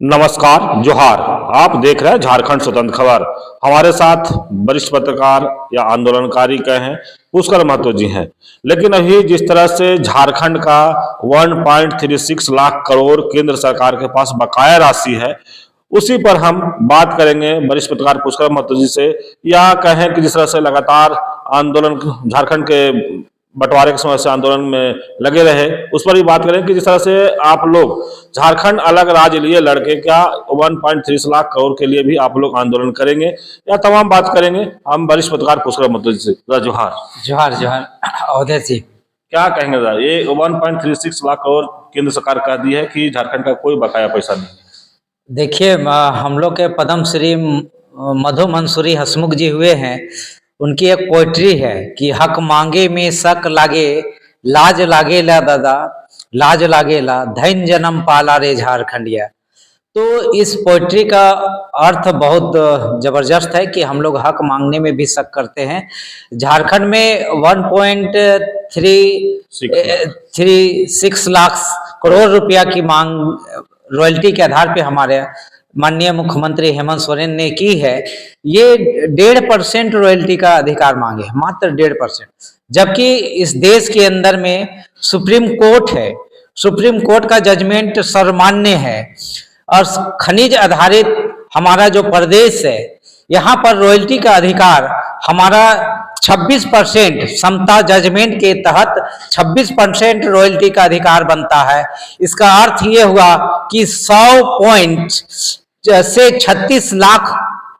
नमस्कार, जोहार। आप देख रहे हैं झारखंड स्वतंत्र खबर। हमारे साथ वरिष्ठ पत्रकार या आंदोलनकारी कहें पुष्कर महतो जी हैं। लेकिन अभी जिस तरह से झारखंड का 1.36 लाख करोड़ केंद्र सरकार के पास बकाया राशि है, उसी पर हम बात करेंगे वरिष्ठ पत्रकार पुष्कर महतो जी से। या कहें कि जिस तरह से लगातार आंदोलन झारखंड के बंटवारे के समय से आंदोलन में लगे रहे, उस पर भी बात करें कि जिस तरह से आप लोग झारखंड अलग राज्य लिए लड़के क्या 1.30 लाख करोड़ के लिए भी आप लोग आंदोलन करेंगे, या तमाम बात करेंगे हम वरिष्ठ पत्रकार पुष्कर महतो जी से। जोहार। जोहार जोहार अवधेश जी, क्या कहेंगे दादा, ये 1.36 लाख करोड़ केंद्र सरकार कह दी है कि झारखंड का कोई बकाया पैसा नहीं। देखिए हम लोग के पद्म श्री मधु मंसूरी हसमुख जी हुए हैं। उनकी एक पोइट्री है कि हक मांगे में शक लागे, लाज लागे ला दादा, लाज लागे ला, धैन जन्म पाला रे झारखंडिया। तो इस पोइट्री का अर्थ बहुत जबरदस्त है कि हम लोग हक मांगने में भी शक करते हैं। झारखंड में 1.36 लाख करोड़ रुपया की मांग रॉयल्टी के आधार पे हमारे माननीय मुख्यमंत्री हेमंत सोरेन ने की है। ये 1.5% रॉयल्टी का अधिकार मांगे, मात्र 1.5%। जबकि इस देश के अंदर में सुप्रीम कोर्ट है, सुप्रीम कोर्ट का जजमेंट सर्वमान्य है और खनिज आधारित हमारा जो प्रदेश है, यहाँ पर रॉयल्टी का अधिकार हमारा 26% समता जजमेंट के तहत 26% रॉयल्टी का अधिकार बनता है। इसका अर्थ ये हुआ कि 100 पॉइंट से 36 लाख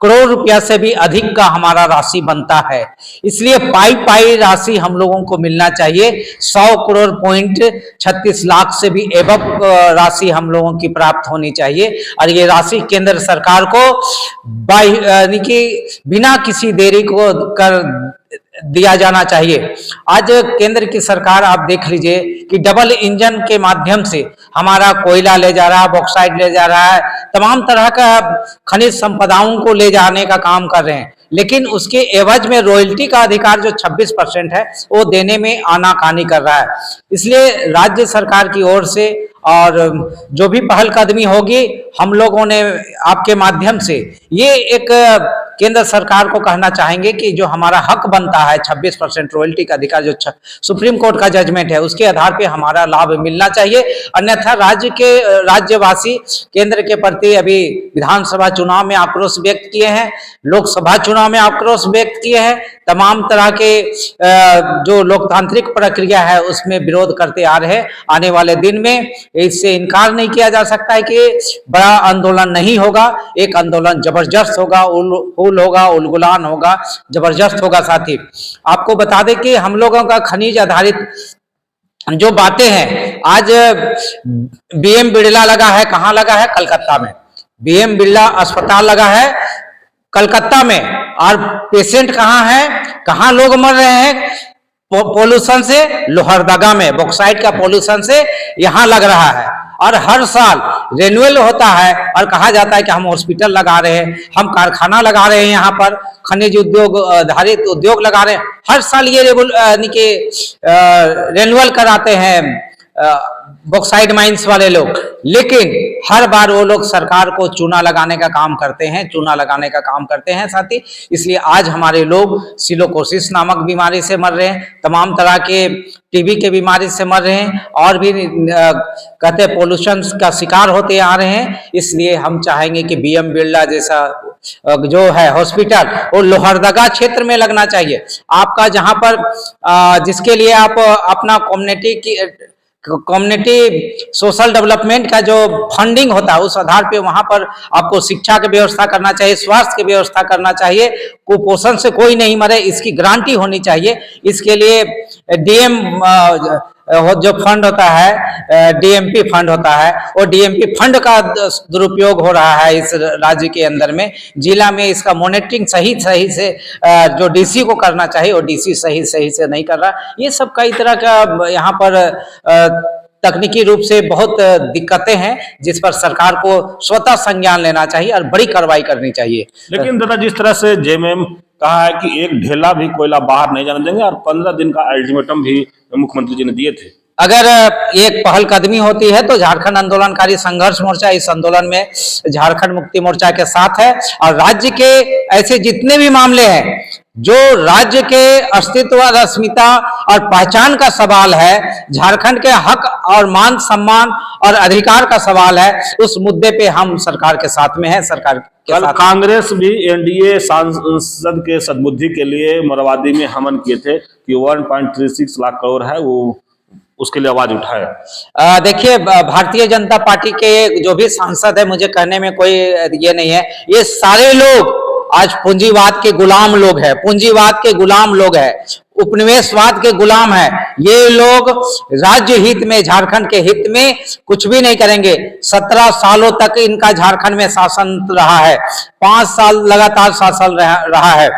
करोड़ रुपया से भी अधिक का हमारा राशि बनता है। इसलिए पाई राशि हम लोगों को मिलना चाहिए। 100 करोड़ पॉइंट 36 लाख से भी एबव राशि हम लोगों की प्राप्त होनी चाहिए और ये राशि केंद्र सरकार को बिना किसी देरी को कर दिया जाना चाहिए। आज केंद्र की सरकार आप देख लीजिए कि डबल इंजन के माध्यम से हमारा कोयला ले जा रहा है, बॉक्साइट ले जा रहा है, तमाम तरह का खनिज संपदाओं को ले जाने का काम कर रहे हैं, लेकिन उसके एवज में रॉयल्टी का अधिकार जो 26% है वो देने में आनाकानी कर रहा है। इसलिए राज्य सरकार की ओर से और जो भी पहलकदमी होगी, हम लोगों ने आपके माध्यम से ये एक केंद्र सरकार को कहना चाहेंगे कि जो हमारा हक बनता है 26% रॉयल्टी का अधिकार, जो सुप्रीम कोर्ट का जजमेंट है, उसके आधार पे हमारा लाभ मिलना चाहिए। अन्यथा राज्यवासी केंद्र के प्रति अभी विधानसभा चुनाव में आक्रोश व्यक्त किए हैं, लोकसभा चुनाव में आक्रोश व्यक्त किए हैं, तमाम तरह के जो लोकतांत्रिक प्रक्रिया है उसमें विरोध करते आ रहे हैं। आने वाले दिन में इससे इनकार नहीं किया जा सकता है कि बड़ा आंदोलन नहीं होगा, एक आंदोलन जबरदस्त होगा, फूल होगा, उलगुलान होगा, जबरदस्त होगा। साथी आपको बता दें कि हम लोगों का खनिज आधारित जो बातें हैं, आज बीएम बिरला लगा है, कहाँ लगा है? कलकत्ता में। बीएम बिरला अस्पताल लगा है कलकत्ता में, और पेशेंट कहाँ है, कहाँ लोग मर रहे हैं? पोल्यूशन से लोहरदगा में, बॉक्साइट का पोल्यूशन से यहाँ लग रहा है। और हर साल रेन्युअल होता है और कहा जाता है कि हम हॉस्पिटल लगा रहे हैं, हम कारखाना लगा रहे हैं, यहाँ पर खनिज उद्योग आधारित उद्योग लगा रहे हैं। हर साल ये रेन्युअल कराते हैं बॉक्साइड माइंस वाले लोग, लेकिन हर बार वो लोग सरकार को चूना लगाने का काम करते हैं, चूना लगाने का काम करते हैं साथी। इसलिए आज हमारे लोग सिलोकोसिस नामक बीमारी से मर रहे हैं, तमाम तरह के टीबी के बीमारी से मर रहे हैं, और भी कहते पोल्यूशन का शिकार होते आ रहे हैं। इसलिए हम चाहेंगे कि बीएम बिरला जैसा जो है हॉस्पिटल वो लोहरदगा क्षेत्र में लगना चाहिए। आपका जहां पर जिसके लिए आप अपना कम्युनिटी सोशल डेवलपमेंट का जो फंडिंग होता है, उस आधार पे वहां पर आपको शिक्षा की व्यवस्था करना चाहिए, स्वास्थ्य की व्यवस्था करना चाहिए, कुपोषण से कोई नहीं मरे, इसकी गारंटी होनी चाहिए। इसके लिए डीएम जो फंड होता है, डीएमपी फंड होता है, वो डीएमपी फंड का दुरुपयोग हो रहा है इस राज्य के अंदर में। जिला में इसका मॉनिटरिंग सही से जो डीसी को करना चाहिए वो डीसी सही से नहीं कर रहा। ये सब कई तरह का यहाँ पर तकनीकी रूप से बहुत दिक्कतें हैं, जिस पर सरकार को स्वतः संज्ञान लेना चाहिए और बड़ी कार्रवाई करनी चाहिए। लेकिन दादा, जिस तरह से जेएमएम कहा है कि एक ढेला भी कोयला बाहर नहीं जाने देंगे और 15 दिन का अल्टीमेटम भी मुख्यमंत्री जी ने दिए थे, अगर एक पहलकदमी होती है तो झारखंड आंदोलनकारी संघर्ष मोर्चा इस आंदोलन में झारखंड मुक्ति मोर्चा के साथ है। और राज्य के ऐसे जितने भी मामले हैं जो राज्य के अस्तित्व, अस्मिता और पहचान का सवाल है, झारखंड के हक और मान सम्मान और अधिकार का सवाल है, उस मुद्दे पे हम सरकार के साथ में है। सरकार के कल साथ कांग्रेस भी एनडीए सांसद के सद्बुद्धि के लिए मोरहाबादी में हमन किए थे कि 1.36 लाख करोड़ है, वो उसके लिए आवाज उठाए। देखिए, भारतीय जनता पार्टी के जो भी सांसद है, मुझे कहने में कोई ये नहीं है, ये सारे लोग आज पूंजीवाद के गुलाम लोग हैं, पूंजीवाद के गुलाम लोग हैं, उपनिवेशवाद के गुलाम है। ये लोग राज्य हित में, झारखंड के हित में कुछ भी नहीं करेंगे। 17 सालों तक इनका झारखंड में शासन रहा है, 5 साल लगातार शासन रहा है।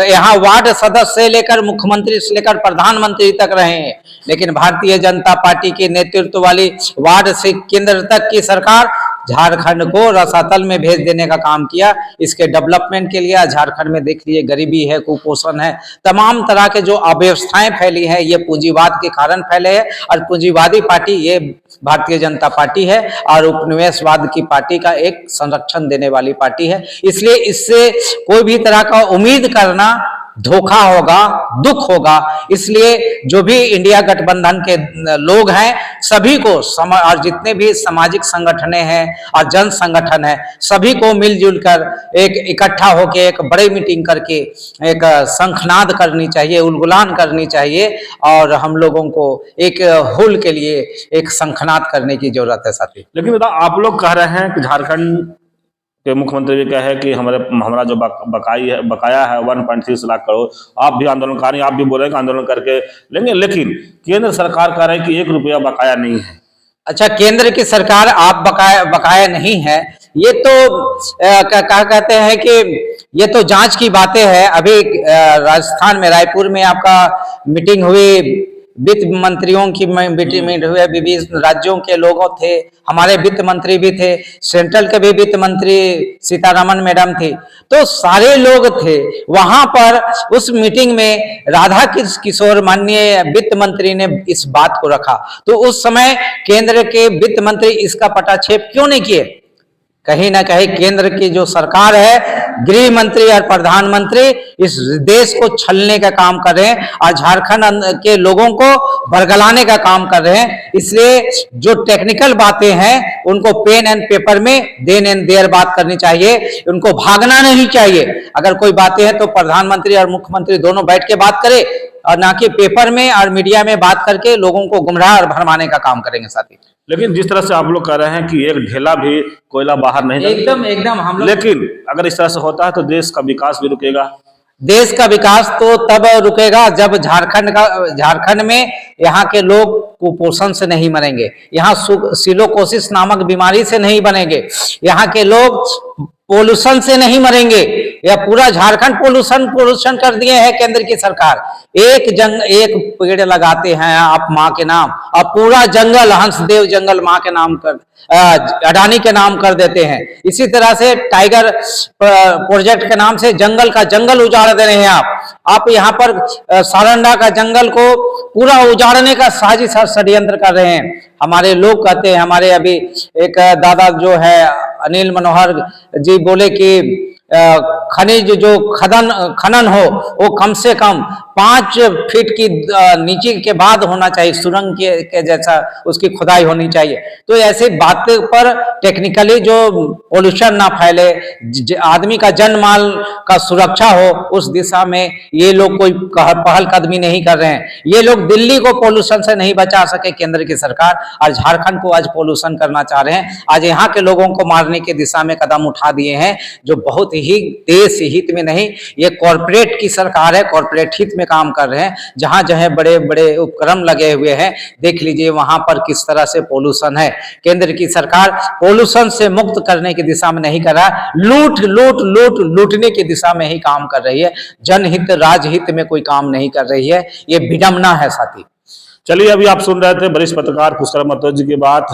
यहाँ वार्ड सदस्य से लेकर मुख्यमंत्री से लेकर प्रधानमंत्री तक रहे हैं, लेकिन भारतीय जनता पार्टी के नेतृत्व वाली वार्ड से केंद्र तक की सरकार झारखंड को रसातल में भेज देने का काम किया। इसके डेवलपमेंट के लिए झारखंड में देख लीजिए, गरीबी है, कुपोषण है, तमाम तरह के जो अव्यवस्थाएं फैली है, ये पूंजीवाद के कारण फैले है। और पूंजीवादी पार्टी ये भारतीय जनता पार्टी है और उपनिवेशवाद की पार्टी का एक संरक्षण देने वाली पार्टी है। इसलिए इससे कोई भी तरह का उम्मीद करना धोखा होगा, दुख होगा। इसलिए जो भी इंडिया गठबंधन के लोग हैं, सभी को और जितने भी सामाजिक संगठनें हैं और जन संगठन है, सभी को मिलजुल कर एक इकट्ठा होकर एक बड़ी मीटिंग करके एक शंखनाद करनी चाहिए, उलगुलान करनी चाहिए। और हम लोगों को एक हुल के लिए एक शंखनाद करने की जरूरत है साथी। लेकिन दादा, आप लोग कह रहे हैं कि झारखंड के मुख्यमंत्री भी कहे कि हमारा जो बकाया है 1.36 लाख करोड़, आप भी आंदोलनकारी, आप भी बोल रहे हैं कि आंदोलन करके लेंगे, लेकिन केंद्र सरकार कह रहे है कि 1 रुपया बकाया नहीं है। अच्छा, केंद्र की सरकार आप बकाया नहीं है, ये तो क्या कहते हैं कि ये तो जांच की बातें हैं। अभी राजस्थान में रायपुर में आपका मीटिंग हुई, वित्त मंत्रियों की मीटिंग हुई, विभिन्न राज्यों के लोगों थे, हमारे वित्त मंत्री भी थे, सेंट्रल के भी वित्त मंत्री सीतारमन मैडम थी, तो सारे लोग थे वहां पर। उस मीटिंग में राधा किशोर माननीय वित्त मंत्री ने इस बात को रखा, तो उस समय केंद्र के वित्त मंत्री इसका पटाक्षेप क्यों नहीं किए? कहीं ना कहीं केंद्र की जो सरकार है, गृह मंत्री और प्रधानमंत्री इस देश को छलने का काम कर रहे हैं और झारखंड के लोगों को बरगलाने का काम कर रहे हैं। इसलिए जो टेक्निकल बातें हैं उनको पेन एंड पेपर में देन एंड देयर बात करनी चाहिए, उनको भागना नहीं चाहिए। अगर कोई बातें हैं तो प्रधानमंत्री और मुख्यमंत्री दोनों बैठ के बात करें और ना कि पेपर में और मीडिया में बात करके लोगों को गुमराह और भरमाने का काम करेंगे साथी। लेकिन जिस तरह से आप लोग कह रहे हैं कि एक ढेला भी कोयला बाहर नहीं, एकदम हम लोग, लेकिन अगर इस तरह से होता है तो देश का विकास भी रुकेगा। देश का विकास तो तब रुकेगा जब झारखंड में यहाँ के लोग कुपोषण से नहीं मरेंगे, यहाँ सिलोकोसिस नामक बीमारी से नहीं बनेंगे, यहाँ के लोग पोल्यूशन से नहीं मरेंगे। या पूरा झारखंड पोल्यूशन कर दिए है केंद्र की सरकार। एक पेड़ लगाते हैं आप माँ के नाम, और पूरा जंगल, हंसदेव जंगल माँ के नाम कर, अडानी के नाम कर देते हैं। इसी तरह से टाइगर प्रोजेक्ट के नाम से जंगल का जंगल उजाड़ दे रहे हैं आप यहाँ पर सारंडा का जंगल को पूरा उजाड़ने का साजिश और षड्यंत्र कर रहे हैं। हमारे लोग कहते हैं, हमारे अभी एक दादा जो है अनिल मनोहर जी बोले कि खनिज जो खनन हो वो कम से कम 5 फीट की नीचे के बाद होना चाहिए, सुरंग के जैसा उसकी खुदाई होनी चाहिए। तो ऐसे बातें पर टेक्निकली जो पोल्यूशन ना फैले, आदमी का जन माल का सुरक्षा हो, उस दिशा में ये लोग कोई पहल कदमी नहीं कर रहे हैं। ये लोग दिल्ली को पोल्यूशन से नहीं बचा सके केंद्र की सरकार, और झारखंड को आज पोल्यूशन करना चाह रहे हैं। आज यहाँ के लोगों को मारने की दिशा में कदम उठा दिए हैं, जो बहुत ही देश हित में नहीं, ये कॉर्पोरेट की सरकार है, कॉर्पोरेट हित में काम कर रहे हैं। जहां जहां बड़े बड़े उपक्रम लगे हुए हैं, देख लीजिए वहां पर किस तरह से पोल्यूशन है। केंद्र की सरकार पोल्यूशन से मुक्त करने की दिशा में नहीं कर रहा, लूटने की दिशा में ही काम कर रही है। जनहित राजहित में कोई काम नहीं कर रही है, ये विडंबना है साथी। चलिए, अभी आप सुन रहे थे वरिष्ठ पत्रकार पुष्कर महतो जी की बात।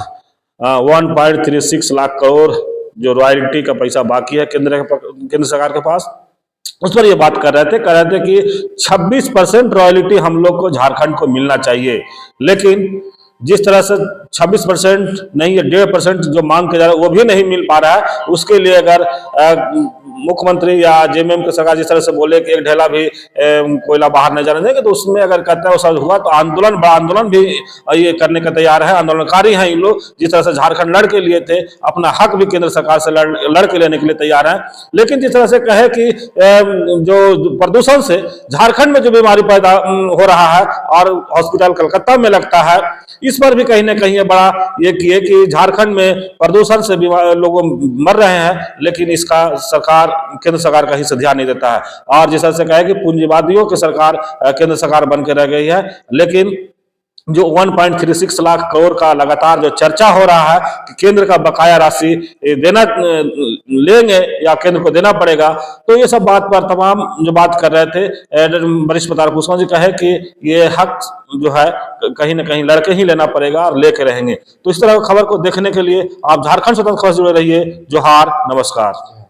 1.36 लाख करोड़ जो रॉयल्टी का पैसा बाकी है केंद्र सरकार के पास, उस पर ये बात कह रहे थे कि 26% रॉयल्टी हम लोग को झारखंड को मिलना चाहिए। लेकिन जिस तरह से 26% नहीं है 1.5% जो मांग किया जा रहा है वो भी नहीं मिल पा रहा है। उसके लिए अगर मुख्यमंत्री या जेएमएम की सरकार जिस तरह से बोले कि एक ढेला भी कोयला बाहर नहीं जाने देंगे, तो उसमें अगर कहते हैं वो सब हुआ तो आंदोलन, बड़ा आंदोलन भी ये करने का तैयार है। आंदोलनकारी हैं ये लोग, जिस तरह से झारखंड लड़ के लिए थे, अपना हक भी केंद्र सरकार से लड़ के लेने के लिए तैयार है। लेकिन जिस तरह से कहे कि जो प्रदूषण से झारखंड में जो बीमारी पैदा हो रहा है और हॉस्पिटल कलकत्ता में लगता है, इस पर भी कहीं ना कहीं ये बड़ा ये किए कि झारखंड में प्रदूषण से लोग मर रहे हैं, लेकिन इसका सरकार, केंद्र सरकार कहीं से ध्यान नहीं देता है। और जिस तरह से कहे कि पूंजीवादियों की सरकार केंद्र सरकार बन के रह गई है, लेकिन जो 1.36 लाख करोड़ का लगातार जो चर्चा हो रहा है कि केंद्र का बकाया राशि देना लेंगे या केंद्र को देना पड़ेगा, तो ये सब बात पर तमाम जो बात कर रहे थे वरिष्ठ पत्रकार कुशवाहा जी कहे कि ये हक जो है कहीं ना कहीं लड़के ही लेना पड़ेगा और लेके रहेंगे। तो इस तरह खबर को देखने के लिए आप झारखंड स्वतंत्र खबर से जुड़े रहिए। जोहार, नमस्कार।